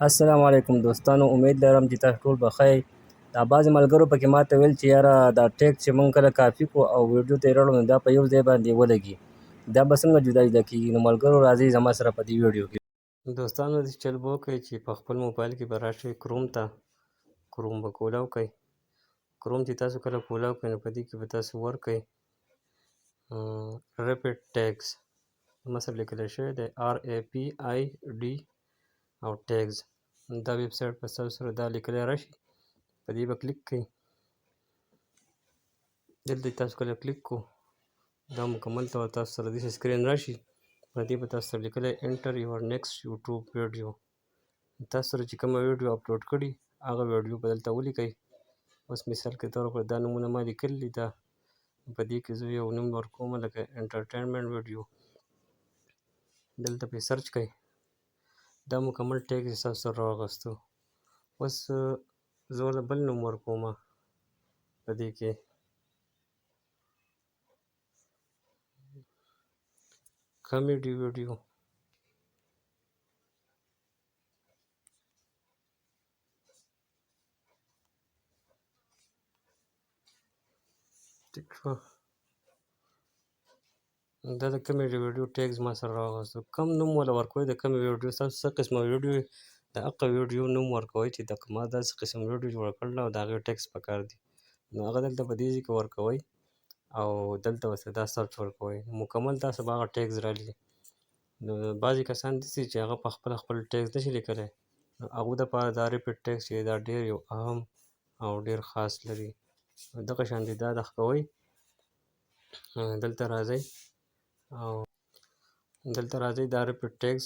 السلام علیکم دوستانو، امید لرم چې تاسو ټول بخیر. دا بعضې ملګرو پکې ماته ویل چې یاره دا ټیک چې مونږ کله کاپي کړو او ویډیو ته یې راوړو نو دا په یو ځای باندې ولګي. دا به څنګه جدا کېږي؟ نو ملګرو راځئ زما سره په دې ویډیو کې. دوستانو داسې چل به وکړئ چې په خپل موبایل کې به راشئ کروم ته. کروم به کولاو کړئ. کروم چې تاسو کله کولاو کړئ نو په دې کې به تاسو ورکړئ ریپیټ ټیګز. زما سره لیکلی شوی دی RAPID او ټیګز. دا ویب سایټ په تاسو سره دا لیکلی راشي، په دې به کلیک کړئ. دلته تاسو کله کلیک کو دا مکمل طور تاسو سره داسې سکرین راشي، په دې به تاسو سره لیکلی انټر یور نیکسټ یوټیوب ویډیو. تاسو سره چې کومه ویډیو اپلوډ کړي هغه ویډیو به دلته ولیکئ. اوس مثال کې طور پر دا نومونه ما لیکلي دي، دا په دې کې زه یو نوم ورکوم لکه انټرټینمنټ ویډیو. دلته پې سرچ کړئ. دا مکمل ټیګ یې ستاسو سره راواغستو. اوس زه ورته بل نوم ورکوم په دې کې کامیډي ویډیو. ټیک شوه. دا د کامیډي ویډیو ټیګز ما سره راواغستو. کوم نوم وله ورکوئ د کومې ویډیو، ستاسو څه قسمه ویډیو وي د هغه ویډیو نوم ورکوئ چې ما داسې قسم ویډیو جوړه کړله او د هغې ټیګز پکار دي، نو هغه دلته په دې ځای کې ورکوئ او دلته ورسره دا سرچ ورکوئ. مکمل تاسو به هغه ټیګز رالي. نو بعضې کسان داسې چې هغه په خپله خپل ټیګز نشي لیکلی، نو هغو دپاره دا ریپیټ ټیګز چې دا ډېر یو اهم او ډېر خاص لري. دغه شانتې دا دغه کوئ، دلته راځئ او دلته راځئ دا ریپیټ ټیګز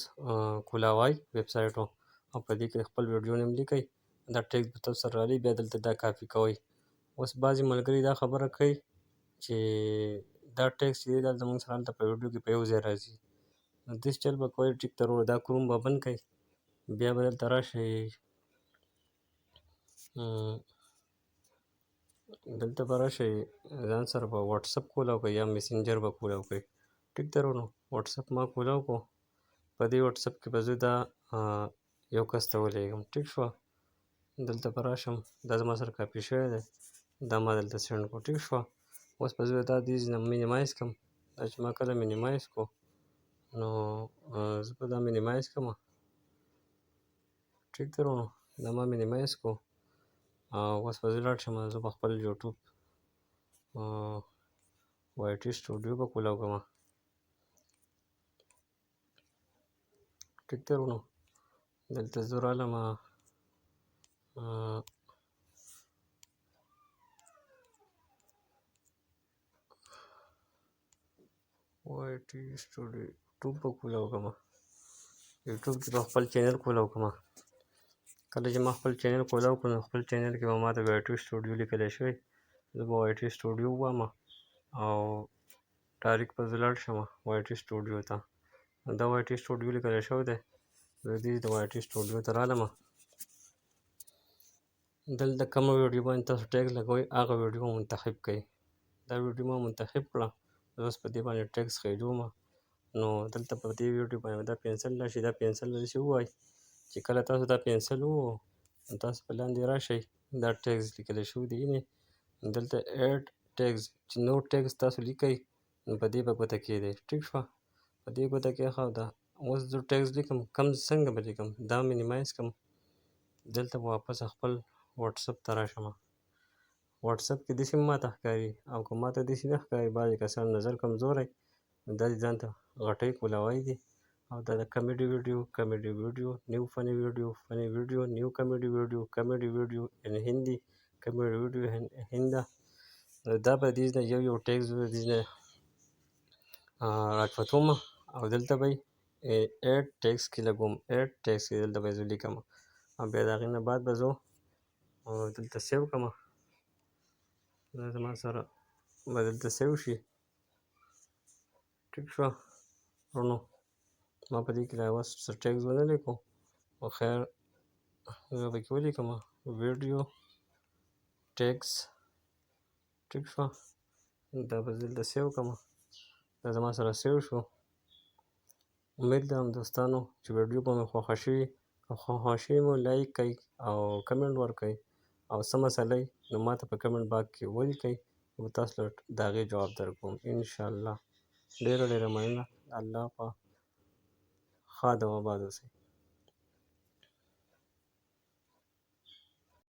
کولاوئ ویب سایټو او په دې کې خپل ویډیو نوم لیکئ. دا ټیګز به تاسو سره رالي، بیا دلته دا کاپي کوئ. اوس بعضې ملګري دا خبره کوي چې دا ټیګز چې دی دا زموږ سره هلته په ویډیو کې په یو ځای راځي. نو داسې چل به کوئ، ټیک ته وروړو دا کروم به بند کړئ، بیا به دلته راشئ، دلته به راشئ ځان سره به واټساپ کولاو کړئ یا میسنجر به کولاو کړئ. ټیک ته وروړو واټساپ ما کولاو کړو، په دې واټساپ کې به زه دا یو کس ته ولېږم. ټیک شوه. دلته به راشم، دا زما سره کاپي شوی دی، دا ما دلته سینډ کړو. ټیک شوه. اوس به زه دا دې نه مینیمایز کړم. دا چې ما کله مینیمایز کړو نو زه به دا مینیمایز کړم. ټیک ته وروړو دا ما مینیمایز کړو او اوس به زه لاړ شم، زه به خپل یوټیوب وای ټي سټوډیو به کولاو کړم. ټیک ته وروړو دلته زه رالم، وای ټي سټوډیو یوټیوب به کولاو کړم. یوټیوب کې به خپل چینل کولاو کړم. کله چې ما خپل چینل کولاو کړو نو خپل چینل کې به ما د وای ټي سټوډیو لیکلی شوی، زه به وای ټي سټوډیو ووایم او ډایرکټ به زه لاړ شم وای ټي سټوډیو ته. دا وای ټي سټوډیو لیکلی شوی دی، زه دې د وای ټي سټوډیو ته رالم. دلته کومه ویډیو باندې تاسو ټیګ لګوئ هغه ویډیو منتخب کړئ. دا ویډیو ما منتخب کړه، زه اوس په دې باندې ټیګز خېجوم. نو دلته په دې ویډیو باندې دا پنسل راشي، دا پنسل به داسې ووایي چې کله تاسو دا پنسل ووهو نو تاسو په لاندې راشئ، دا ټیګز لیکلی شوي دي وینئ، دلته ایډ ټیګز چې نور ټیګز تاسو لیکئ نو په دې به ګوته کېدی. ټیک شوه. په دې ګوته کېښوده. اوس زه ټیګز لیکم، کم څنګه به لیکم، دا مینیمایز کړم، دلته به واپس خپل واټساپ ته راشم. واټساپ کې داسې ما ته ښکاري او که ما ته داسې نه ښکاري، بعضې کسان نظر کمزوری نو دا دې ځان ته غټۍ کولاوی دي او دا د کامیډي ویډیو، کامیډي ویډیو، نیو فني ویډیو، فني ویډیو، نیو کامیډي ویډیو، کامیډي ویډیو ان هندي، کامیډي ویډیو هنده. دا به دې نه یو یو ټیګز به دې نه راکښوم او دلته به یې ایډ ټیګز کې لګوم. ایډ ټیګز کې دلته به یې زه لیکم او بیا د هغې نه بعد به زه دلته سیو کړم. دا زما سره به دلته سیو شي. ټیک شوه ورونو، ما په دې کې لا اوس څه ټیګز ونه لیکو، خو خیر زه پکې ولیکم ویډیو ټیګز. ټیک شوه. دا به دلته سیو کړم. دا زما سره سیو شو. امید لرم دوستانو چې ویډیو به مې خوښه شوي. که خو حاشیې مو لایک کړئ او کمنټ ورکړئ او څه مسئله یې نو ماته په کمنټ باکس کې ولیکئ، نو تاسو له د هغې جواب درکوم انشاءالله. ډېره ډېره مننه. الله په ښاد او اباد اوسئ.